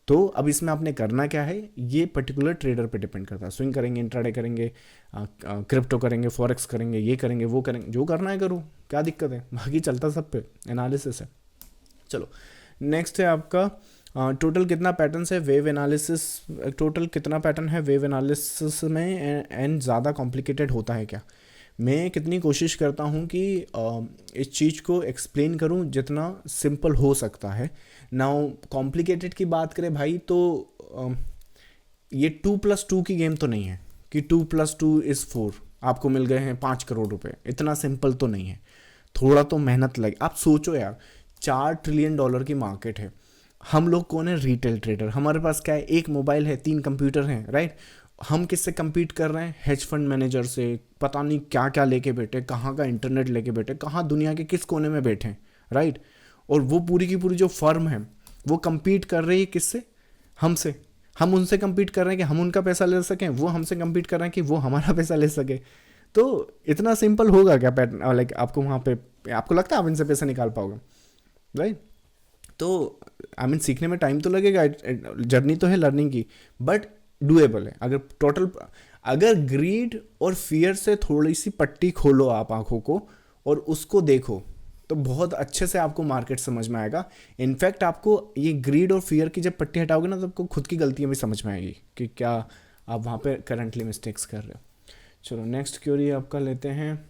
तो अब इसमें आपने करना क्या है, ये पर्टिकुलर ट्रेडर पे डिपेंड करता है। स्विंग करेंगे, इंट्राडे करेंगे, क्रिप्टो करेंगे, फॉरेक्स करेंगे, ये करेंगे, वो करेंगे, जो करना है करो, क्या दिक्कत है? बाकी चलता सब पे एनालिसिस है। चलो, नेक्स्ट है आपका टोटल कितना पैटर्न है वेव एनालिसिस। टोटल कितना पैटर्न है वेव एनालिसिस में, एंड ज़्यादा कॉम्प्लिकेटेड होता है क्या? मैं कितनी कोशिश करता हूँ कि इस चीज़ को एक्सप्लेन करूँ जितना सिंपल हो सकता है। नाउ कॉम्प्लिकेटेड की बात करें भाई, तो ये 2+2 की गेम तो नहीं है कि 2+2=4, आपको मिल गए हैं 5 करोड़ रुपए। इतना सिंपल तो नहीं है, थोड़ा तो मेहनत लगे। आप सोचो यार, $4 ट्रिलियन की मार्केट है। हम लोग कौन है? Retail trader. हमारे पास क्या है? एक मोबाइल है, 3 कंप्यूटर हैं, राइट? हम किससे compete कर रहे हैं? हेज फंड मैनेजर से। पता नहीं क्या क्या लेके बैठे, कहाँ का इंटरनेट लेके बैठे, कहाँ दुनिया के किस कोने में बैठे, राइट? और वो पूरी की पूरी जो फर्म है, वो compete कर रही है किससे? हमसे। हम उनसे compete कर रहे हैं कि हम उनका पैसा ले सकें, वो हमसे compete कर रहे हैं कि वो हमारा पैसा ले सके। तो इतना सिंपल होगा क्या पैटर्न? लाइक आपको वहाँ पे, आपको लगता है आप इनसे पैसा निकाल पाओगे, राइट? तो सीखने में टाइम तो लगेगा, जर्नी तो है लर्निंग की, बट डूएबल है। अगर ग्रीड और फियर से थोड़ी सी पट्टी खोलो आप आंखों को और उसको देखो, तो बहुत अच्छे से आपको मार्केट समझ में आएगा। इनफैक्ट आपको ये ग्रीड और फियर की जब पट्टी हटाओगे ना, तो आपको खुद की गलतियां भी समझ में आएगी कि क्या आप वहाँ पे करंटली मिस्टेक्स कर रहे हो। चलो, नेक्स्ट क्वेरी आपका लेते हैं।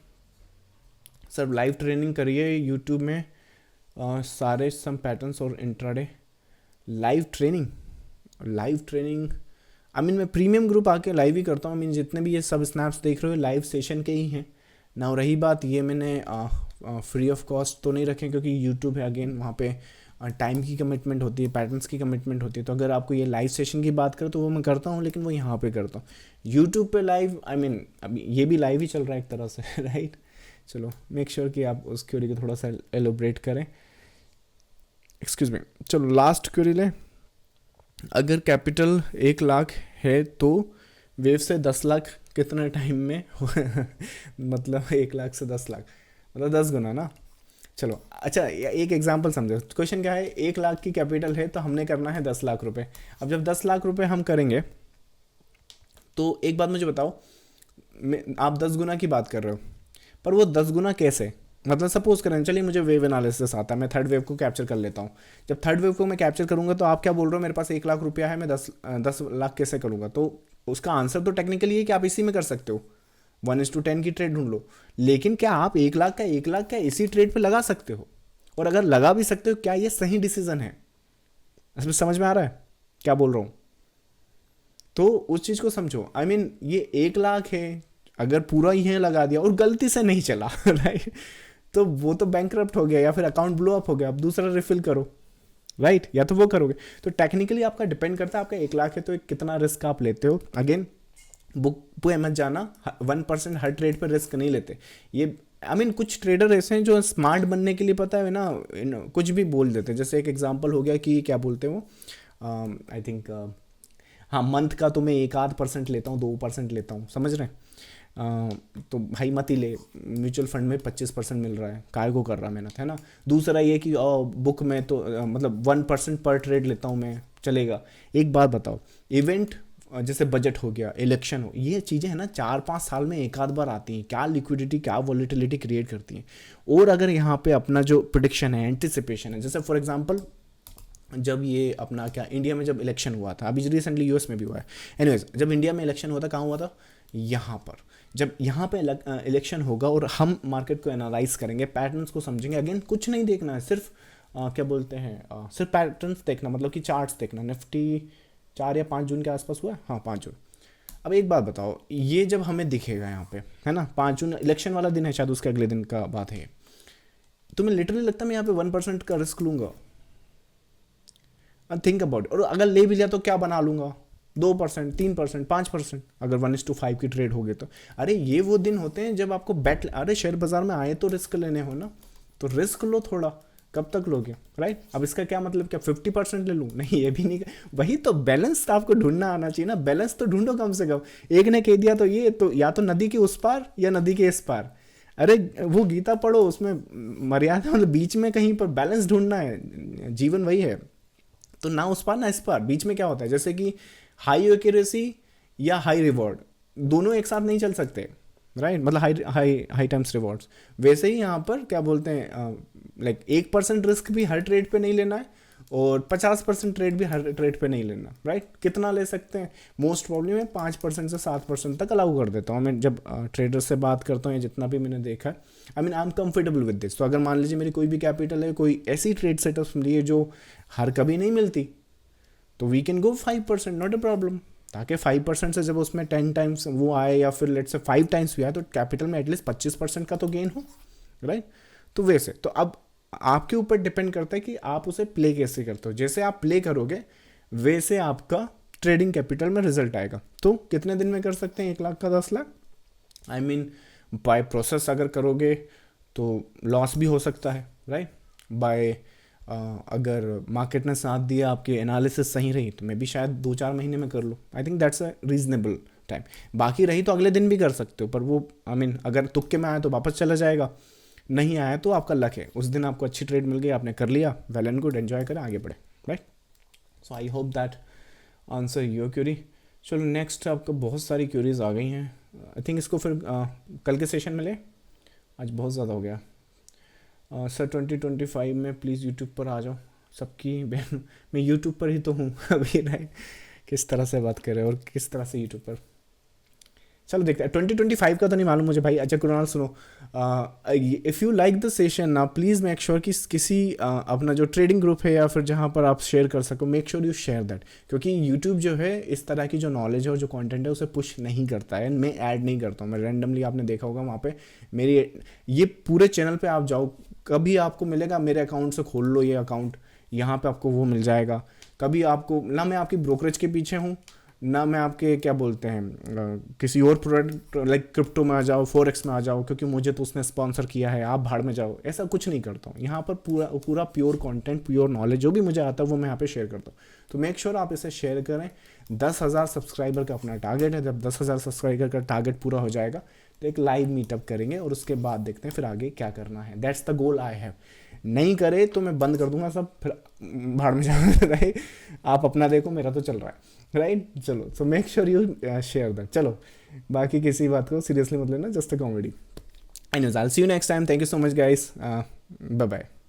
सर लाइव ट्रेनिंग करिए यूट्यूब में, सारे सम पैटर्न्स और इंट्राडे। लाइव ट्रेनिंग मैं प्रीमियम ग्रुप आके लाइव ही करता हूँ। जितने भी ये सब स्नैप्स देख रहे हो लाइव सेशन के ही हैं ना। रही बात, ये मैंने फ्री ऑफ कॉस्ट तो नहीं रखे, क्योंकि यूट्यूब है, अगेन वहाँ पे टाइम की कमिटमेंट होती है, पैटर्न्स की कमिटमेंट होती है। तो अगर आपको ये लाइव सेशन की बात करें तो वो मैं करता हूँ, लेकिन वो यहाँ पे करता हूँ। यूट्यूब पे लाइव, अभी ये भी लाइव ही चल रहा है एक तरह से, राइट? चलो, मेक श्योर कि आप उस क्वेरी को थोड़ा सा एलोब्रेट करें। Excuse me. चलो, लास्ट क्वेरी लें। अगर कैपिटल 1 लाख है तो वेव से 10 लाख कितने टाइम में मतलब 1 लाख से 10 लाख, मतलब 10 गुना ना। चलो, अच्छा, एक एग्जांपल समझो। क्वेश्चन क्या है? 1 लाख की कैपिटल है तो हमने करना है 10 लाख रुपए। अब जब 10 लाख रुपए हम करेंगे, तो एक बात मुझे बताओ, आप 10 गुना की बात कर रहे हो, पर वो 10 गुना कैसे? मतलब सपोज करें, चलिए मुझे वेव एनालिसिस आता है, मैं थर्ड वेव को कैप्चर कर लेता हूँ। जब थर्ड वेव को मैं कैप्चर करूँगा, तो आप क्या बोल रहे हो, मेरे पास 1 लाख रुपया है, मैं 10 लाख कैसे करूँगा? तो उसका आंसर तो टेक्निकली है कि आप इसी में कर सकते हो, 1:10 की ट्रेड ढूंढ लो। लेकिन क्या आप 1 लाख का इसी ट्रेड पे लगा सकते हो? और अगर लगा भी सकते हो, क्या ये सही डिसीजन है? इसमें समझ में आ रहा है क्या बोल रहा हूँ? तो उस चीज़ को समझो। ये 1 लाख है, अगर पूरा ही है लगा दिया और गलती से नहीं चला राइट, तो वो तो बैंकरप्ट हो गया, या फिर अकाउंट ब्लो अप हो गया, आप दूसरा रिफिल करो, राइट? या तो वो करोगे। तो टेक्निकली आपका डिपेंड करता है, आपका 1 लाख है तो कितना रिस्क आप लेते हो। अगेन, बुक पे मत जाना, 1% हर ट्रेड पर रिस्क नहीं लेते ये। कुछ ट्रेडर ऐसे हैं जो स्मार्ट बनने के लिए, पता है ना, कुछ भी बोल देते हैं। जैसे एक एग्जांपल हो गया कि क्या बोलते हैं वो, आई थिंक, हाँ मंथ का तो मैं 1-8% लेता हूँ, 2% लेता हूँ, समझ रहे हैं। तो भाई मत ही ले, म्यूचुअल फंड में 25% मिल रहा है, काय को कर रहा मेहनत, है ना। दूसरा ये कि बुक में तो मतलब 1% पर ट्रेड लेता हूँ मैं, चलेगा। एक बात बताओ, इवेंट जैसे बजट हो गया, इलेक्शन हो, ये चीज़ें है ना 4-5 साल में एक आध बार आती हैं, क्या लिक्विडिटी क्या वॉलीटिलिटी क्रिएट करती हैं। और अगर यहाँ पे अपना जो प्रिडिक्शन है, एंटिसिपेशन है, जैसे फॉर एग्जांपल जब ये अपना क्या इंडिया में जब इलेक्शन हुआ था, अभी रिसेंटली यूएस में भी हुआ है, एनीवेज जब इंडिया में इलेक्शन हुआ था, कहाँ हुआ था, यहाँ पर। जब यहाँ पे इलेक्शन होगा और हम मार्केट को एनालाइज करेंगे, पैटर्न्स को समझेंगे, अगेन कुछ नहीं देखना है, सिर्फ क्या बोलते हैं सिर्फ पैटर्न्स देखना, मतलब कि चार्ट्स देखना। निफ्टी 4 या 5 जून के आसपास हुआ है, हाँ 5 जून। अब एक बात बताओ, ये जब हमें दिखेगा यहाँ पे, है ना, 5 जून इलेक्शन वाला दिन है, शायद उसके अगले दिन का बात है, तुम्हें लिटरली लगता है मैं यहाँ पे 1% का रिस्क लूंगा? थिंक अबाउट, और अगर ले भी लिया तो क्या बना लूंगा, 2%, 3%, 5%, अगर 1:5 की ट्रेड हो गई तो। अरे ये वो दिन होते हैं जब आपको बेट, अरे शेयर बाजार में आए तो रिस्क लेने हो ना, तो रिस्क लो थोड़ा, कब तक लोगे, राइट। अब इसका क्या मतलब, क्या 50% ले लूँ? नहीं, ये भी नहीं। वही तो बैलेंस आपको ढूंढना आना चाहिए ना, बैलेंस तो ढूंढो कम से कम। एक ने कह दिया तो ये तो या तो नदी के उस पार या नदी के इस पार। अरे वो गीता पढ़ो, उसमें मर्यादा, मतलब बीच में कहीं पर बैलेंस ढूंढना है, जीवन वही है। तो ना उस पार ना इस पार, बीच में क्या होता है, जैसे कि हाई एक्यूरेसी या हाई रिवॉर्ड, दोनों एक साथ नहीं चल सकते, राइट, मतलब high high high times rewards. वैसे ही यहाँ पर क्या बोलते हैं, लाइक 1% रिस्क भी हर ट्रेड पे नहीं लेना है, और 50% ट्रेड भी हर ट्रेड पे नहीं लेना, राइट। कितना ले सकते हैं, मोस्ट प्रॉब्लम है 5% से 7% तक अलाउ कर देता हूँ मैं जब ट्रेडर से बात करता हूँ, या जितना भी मैंने देखा है, I mean I am comfortable with this. तो अगर मान लीजिए मेरी कोई भी कैपिटल है, कोई ऐसी ट्रेड सेटअप्स मिली है जो हर कभी नहीं मिलती, तो we can go 5%, not a problem. ताकि 5% से जब उसमें 10 टाइम्स वो आए, या फिर लेट से 5 टाइम्स भी आए, तो कैपिटल में एटलीस्ट 25% का तो गेन हो, राइट। तो वैसे तो अब आपके ऊपर डिपेंड करता है कि आप उसे प्ले कैसे करते हो। जैसे आप प्ले करोगे वैसे आपका ट्रेडिंग कैपिटल में रिजल्ट आएगा। तो कितने दिन में कर सकते हैं 1 लाख का 10 lakh? I mean by process अगर करोगे तो लॉस भी हो सकता है, राइट। बाय अगर मार्केट ने साथ दिया, आपकी एनालिसिस सही रही, तो मैं भी शायद 2-4 महीने में कर लूँ। I think that's a reasonable time. बाकी रही तो अगले दिन भी कर सकते हो, पर वो आई मीन अगर तुक्के में आया तो वापस चला जाएगा, नहीं आया तो आपका लक है, उस दिन आपको अच्छी ट्रेड मिल गई, आपने कर लिया, वेल एंड गुड, एंजॉय करें, आगे बढ़े, right. So I hope that answer your query. चलो नेक्स्ट, आपको बहुत सारी क्यूरीज आ गई हैं, आई थिंक इसको फिर कल के सेशन में ले, आज बहुत ज़्यादा हो गया। सर 2025 में प्लीज़ यूट्यूब पर आ जाओ, सबकी बहन, मैं यूट्यूब पर ही तो हूँ अभी, राइट। किस तरह से बात कर रहे हो और किस तरह से यूट्यूब पर, चलो देखते हैं। 2025 का तो नहीं मालूम मुझे भाई। अच्छा कुणाल सुनो, if you like the session ना, प्लीज़ मेक श्योर कि किसी अपना जो ट्रेडिंग ग्रुप है या फिर जहाँ पर आप शेयर कर सको, make sure you share that, क्योंकि यूट्यूब जो है इस तरह की जो नॉलेज है और जो कंटेंट है उसे पुश नहीं करता है, मैं ऐड नहीं करता हूँ, मैं रैंडमली, आपने देखा होगा वहाँ पे मेरी ये पूरे चैनल पे आप जाओ, कभी आपको मिलेगा मेरे अकाउंट से खोल लो ये अकाउंट, यहाँ पे आपको वो मिल जाएगा। कभी आपको ना मैं आपकी ब्रोकरेज के पीछे हूँ, ना मैं आपके क्या बोलते हैं किसी और प्रोडक्ट लाइक क्रिप्टो में आ जाओ, फॉरेक्स में आ जाओ क्योंकि मुझे तो उसने स्पॉन्सर किया है, आप भाड़ में जाओ, ऐसा कुछ नहीं करता हूँ। यहाँ पर पूरा पूरा प्योर कंटेंट, प्योर नॉलेज जो भी मुझे आता है वो मैं यहाँ पे शेयर करता हूँ। तो मेक श्योर आप इसे शेयर करें। 10,000 सब्सक्राइबर का अपना टारगेट है, जब 10,000 सब्सक्राइबर का टारगेट पूरा हो जाएगा तो एक लाइव मीटअप करेंगे और उसके बाद देखते हैं फिर आगे क्या करना है। That's the goal I have. नहीं करे तो मैं बंद कर दूंगा सब, फिर भाड़ में जाना रहे, आप अपना देखो, मेरा तो चल रहा है, राइट। चलो, so make sure you share that. चलो बाकी किसी बात को सीरियसली मत लेना, just a comedy. Anyways I will see you next time. Thank you so much guys, bye bye.